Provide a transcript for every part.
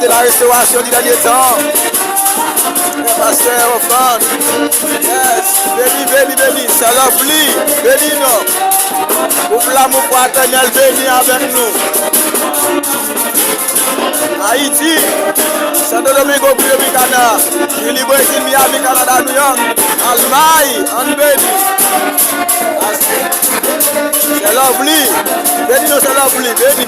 De la restauration du dernier temps. Pasteur offrande. Yes. Béni. C'est lovely. Béni nous. Pour l'amour pour éternel, béni avec nous. Haïti. Santo Domingo, Dominicana. Chili, Brésil, Miami, Canada, New York. Allemagne. En béni. C'est lovely. Béni nous, c'est lovely. Béni.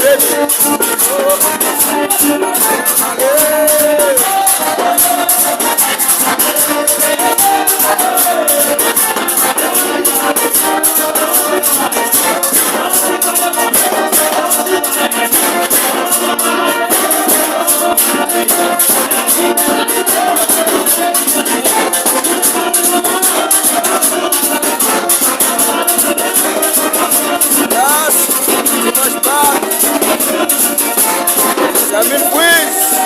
Yes, Sammy Queens.